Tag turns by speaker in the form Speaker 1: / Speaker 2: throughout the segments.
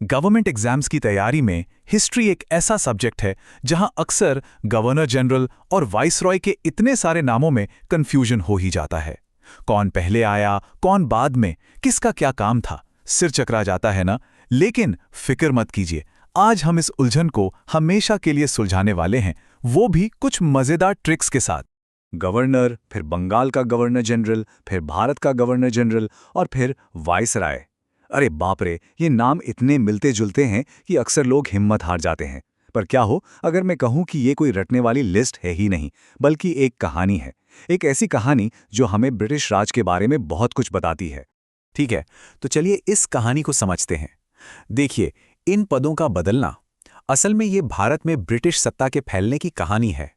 Speaker 1: Government exams की तैयारी में हिस्ट्री एक ऐसा सब्जेक्ट है जहां अक्सर गवर्नर जनरल और वाइसरॉय के इतने सारे नामों में कंफ्यूजन हो ही जाता है। कौन पहले आया, कौन बाद में, किसका क्या काम था, सिर चकरा जाता है ना। लेकिन फिक्र मत कीजिए, आज हम इस उलझन को हमेशा के लिए सुलझाने वाले हैं, वो भी कुछ मजेदार ट्रिक्स के साथ। गवर्नर, फिर बंगाल का गवर्नर जनरल, फिर भारत का गवर्नर जनरल और फिर वाइसराय। अरे बाप रे, ये नाम इतने मिलते जुलते हैं कि अक्सर लोग हिम्मत हार जाते हैं। पर क्या हो अगर मैं कहूं कि ये कोई रटने वाली लिस्ट है ही नहीं, बल्कि एक कहानी है। एक ऐसी कहानी जो हमें ब्रिटिश राज के बारे में बहुत कुछ बताती है। ठीक है, तो चलिए इस कहानी को समझते हैं। देखिए, इन पदों का बदलना असल में ये भारत में ब्रिटिश सत्ता के फैलने की कहानी है।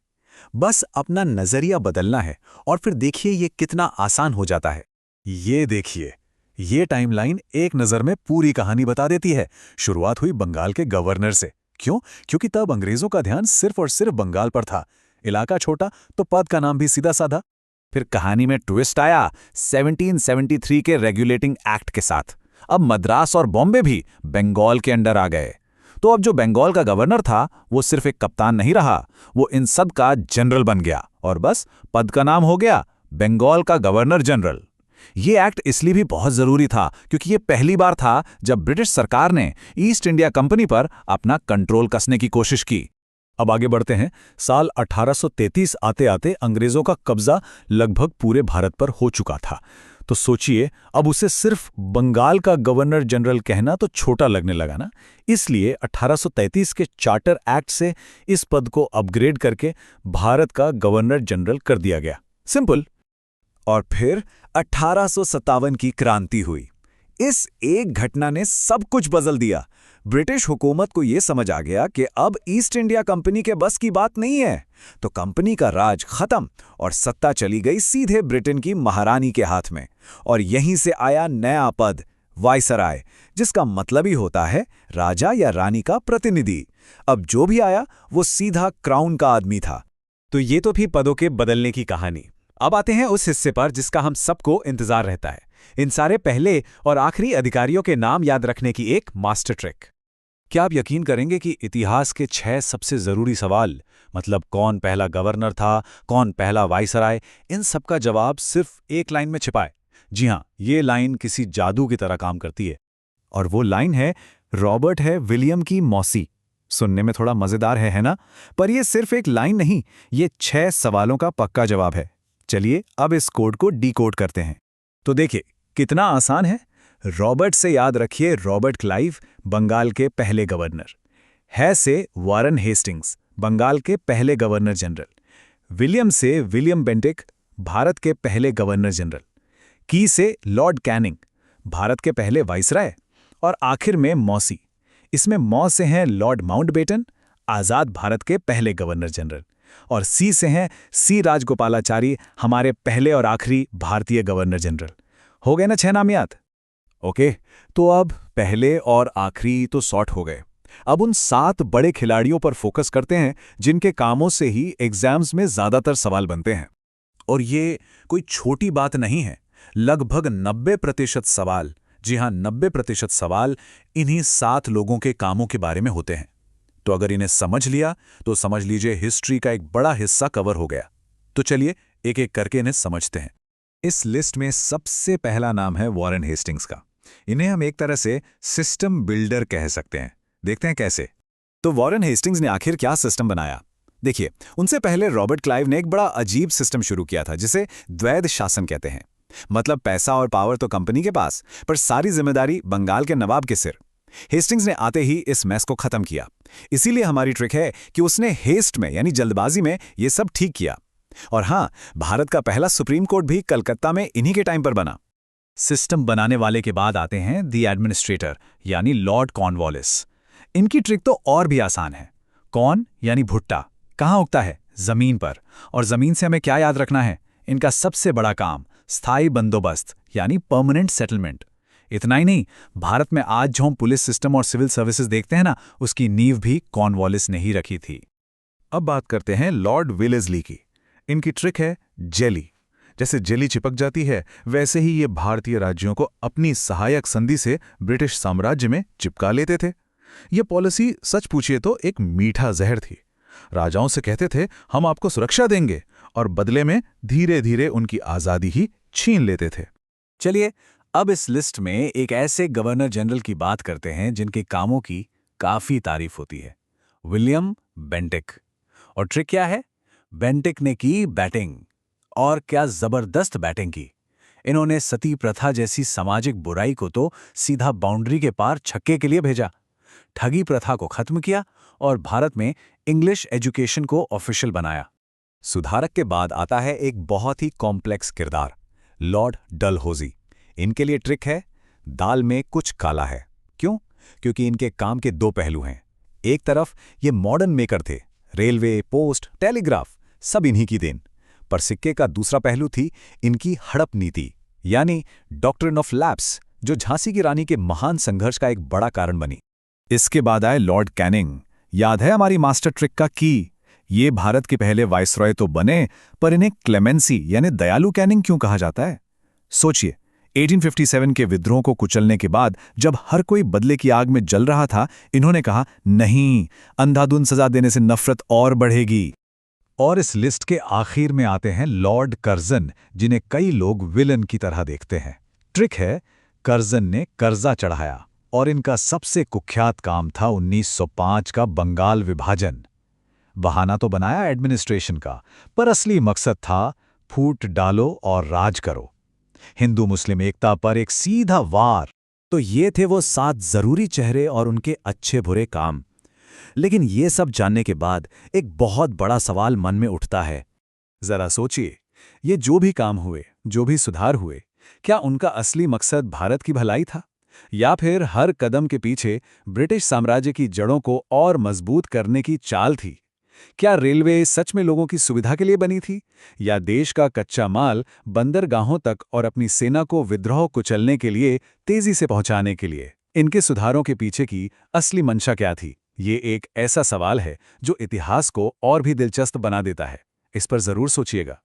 Speaker 1: बस अपना नजरिया बदलना है और फिर देखिए ये कितना आसान हो जाता है। ये देखिए, ये टाइमलाइन एक नज़र में पूरी कहानी बता देती है। शुरुआत हुई बंगाल के गवर्नर से। क्यों? क्योंकि तब अंग्रेजों का ध्यान सिर्फ और सिर्फ बंगाल पर था। इलाका छोटा तो पद का नाम भी सीधा साधा। फिर कहानी में ट्विस्ट आया 1773 के रेगुलेटिंग एक्ट के साथ। अब मद्रास और बॉम्बे भी बंगाल के अंडर आ गए। तो अब जो बंगाल का गवर्नर था वो सिर्फ एक कप्तान नहीं रहा, वो इन सब का जनरल बन गया और बस पद का नाम हो गया बंगाल का गवर्नर जनरल। ये एक्ट इसलिए भी बहुत जरूरी था क्योंकि ये पहली बार था जब ब्रिटिश सरकार ने ईस्ट इंडिया कंपनी पर अपना कंट्रोल कसने की कोशिश की। अब आगे बढ़ते हैं। साल 1833 आते आते अंग्रेजों का कब्जा लगभग पूरे भारत पर हो चुका था। तो सोचिए, अब उसे सिर्फ बंगाल का गवर्नर जनरल कहना तो छोटा लगने लगा ना। इसलिए 1833 के चार्टर एक्ट से इस पद को अपग्रेड करके भारत का गवर्नर जनरल कर दिया गया। सिंपल। और फिर 1857 की क्रांति हुई। इस एक घटना ने सब कुछ बदल दिया। ब्रिटिश हुकूमत को यह समझ आ गया कि अब ईस्ट इंडिया कंपनी के बस की बात नहीं है। तो कंपनी का राज खत्म और सत्ता चली गई सीधे ब्रिटेन की महारानी के हाथ में। और यहीं से आया नया पद वाइसराय, जिसका मतलब ही होता है राजा या रानी का प्रतिनिधि। अब जो भी आया वो सीधा क्राउन का आदमी था।
Speaker 2: तो ये तो भी पदों के बदलने की कहानी। अब आते हैं उस हिस्से पर जिसका हम सबको इंतजार रहता है, इन सारे पहले और आखिरी अधिकारियों के नाम याद रखने की एक मास्टर ट्रिक। क्या आप यकीन करेंगे कि इतिहास के 6 सबसे जरूरी सवाल, मतलब कौन पहला गवर्नर था, कौन पहला वाइसराय, इन सब का जवाब सिर्फ एक लाइन में छिपा है। जी हां, ये लाइन किसी जादू की तरह काम करती है। और वो लाइन है रॉबर्ट है विलियम की मौसी। सुनने में थोड़ा मजेदार है ना? पर यह सिर्फ एक लाइन नहीं, ये 6 सवालों का पक्का जवाब है। चलिए अब इस कोड को डीकोड करते हैं। तो देखिए कितना आसान है। रॉबर्ट से याद रखिए रॉबर्ट क्लाइव, बंगाल के पहले गवर्नर। है से वारन हेस्टिंग्स, बंगाल के पहले गवर्नर जनरल। विलियम से विलियम बेंटिक, भारत के पहले गवर्नर जनरल। की से लॉर्ड कैनिंग, भारत के पहले वाइसराय। और आखिर में मौसी, इसमें मौ से हैं लॉर्ड माउंटबेटन, आज़ाद भारत के पहले गवर्नर जनरल। और सी से हैं सी राजगोपालाचारी, हमारे पहले और आखिरी भारतीय गवर्नर जनरल। हो गए ना 6 नाम याद? ओके, तो अब पहले और आखिरी तो सॉर्ट हो गए। अब उन 7 बड़े खिलाड़ियों पर फोकस करते हैं जिनके कामों से ही एग्जाम्स में ज्यादातर सवाल बनते हैं। और ये कोई छोटी बात नहीं है। लगभग 90% सवाल, जी हां 90% सवाल इन्हीं 7 लोगों के कामों के बारे में होते हैं। तो अगर इन्हें समझ लिया तो समझ लीजिए हिस्ट्री का एक बड़ा हिस्सा कवर हो गया। तो चलिए एक एक करके इन्हें समझते हैं। इस लिस्ट में सबसे पहला नाम है वॉरेन हेस्टिंग्स का। इन्हें हम एक तरह से सिस्टम बिल्डर कह सकते हैं। देखते हैं कैसे। तो वॉरेन हेस्टिंग्स ने आखिर क्या सिस्टम बनाया? देखिए, उनसे पहले रॉबर्ट क्लाइव ने एक बड़ा अजीब सिस्टम शुरू किया था जिसे द्वैध शासन कहते हैं। मतलब पैसा और पावर तो कंपनी के पास, पर सारी जिम्मेदारी बंगाल के नवाब के सिर। हेस्टिंग्स ने आते ही इस मैस को खत्म किया। इसीलिए हमारी ट्रिक है कि उसने हेस्ट में यानी जल्दबाजी में ये सब ठीक किया। और हां, भारत का पहला सुप्रीम कोर्ट भी कलकत्ता में इन्हीं के टाइम पर बना। सिस्टम बनाने वाले के बाद आते हैं दी एडमिनिस्ट्रेटर यानी लॉर्ड कॉर्नवालिस। इनकी ट्रिक तो और भी आसान है। कॉर्न यानी भुट्टा, कहाँ उगता है? जमीन पर। और जमीन से हमें क्या याद रखना है? इनका सबसे बड़ा काम स्थायी बंदोबस्त यानी परमानेंट सेटलमेंट। इतना ही नहीं, भारत में आज जो हम पुलिस सिस्टम और सिविल सर्विसेज देखते हैं ना, उसकी नींव भी कॉर्नवालिस ने ही रखी थी। अब बात करते हैं लॉर्ड विलेस्ली की। इनकी ट्रिक है जेली।
Speaker 1: जैसे जेली चिपक जाती है, वैसे ही ये भारतीय राज्यों को अपनी सहायक संधि से ब्रिटिश साम्राज्य में चिपका लेते थे। ये पॉलिसी सच पूछिए तो एक मीठा जहर थी। राजाओं से कहते थे हम आपको सुरक्षा देंगे, और बदले में धीरे धीरे उनकी आज़ादी ही छीन लेते थे।
Speaker 2: चलिए अब इस लिस्ट में एक ऐसे गवर्नर जनरल की बात करते हैं जिनके कामों की काफी तारीफ होती है, विलियम बेंटिक। और ट्रिक क्या है? बेंटिक ने की बैटिंग, और क्या जबरदस्त बैटिंग की। इन्होंने सती प्रथा जैसी सामाजिक बुराई को तो सीधा बाउंड्री के पार छक्के के लिए भेजा, ठगी प्रथा को खत्म किया और भारत में इंग्लिश एजुकेशन को ऑफिशियल बनाया। सुधारक के बाद आता है एक बहुत ही कॉम्प्लेक्स किरदार, लॉर्ड डलहौजी। इनके लिए ट्रिक है, दाल में कुछ काला है। क्यों? क्योंकि इनके काम के दो पहलू हैं। एक तरफ ये मॉडर्न मेकर थे, रेलवे, पोस्ट, टेलीग्राफ सब इन्हीं की देन। पर सिक्के का दूसरा पहलू थी इनकी हड़प नीति, यानी डॉक्ट्रिन ऑफ लैप्स, जो झांसी की रानी के महान संघर्ष का एक बड़ा कारण बनी। इसके बाद आए लॉर्ड कैनिंग। याद है हमारी मास्टर ट्रिक का की? ये भारत के पहले वाइसरॉय तो बने, पर इन्हें क्लेमेंसी यानी दयालु कैनिंग क्यों कहा जाता है? सोचिए, 1857 के विद्रोह को कुचलने के बाद जब हर कोई बदले की आग में जल रहा था, इन्होंने कहा नहीं, अंधाधुंध सजा देने से नफरत और बढ़ेगी। और इस लिस्ट के आखिर में आते हैं लॉर्ड कर्जन, जिन्हें कई लोग विलन की तरह देखते हैं। ट्रिक है, कर्जन ने कर्जा चढ़ाया और इनका सबसे कुख्यात काम था 1905 का बंगाल विभाजन। बहाना तो बनाया एडमिनिस्ट्रेशन का, पर असली मकसद था फूट डालो और राज करो, हिंदू मुस्लिम एकता पर एक सीधा वार। तो ये थे वो 7 जरूरी चेहरे और उनके अच्छे बुरे काम। लेकिन ये सब जानने के बाद एक बहुत बड़ा सवाल मन में उठता है। जरा सोचिए, ये जो भी काम हुए, जो भी सुधार हुए, क्या उनका असली मकसद भारत की भलाई था, या फिर हर कदम के पीछे ब्रिटिश साम्राज्य की जड़ों को और मजबूत करने की चाल थी? क्या रेलवे सच में लोगों की सुविधा के लिए बनी थी, या देश का कच्चा माल बंदरगाहों तक और अपनी सेना को विद्रोह कुचलने के लिए तेजी से पहुंचाने के लिए? इनके सुधारों के पीछे की असली मंशा क्या थी? ये एक ऐसा सवाल है जो इतिहास को और भी दिलचस्प बना देता है। इस पर जरूर सोचिएगा।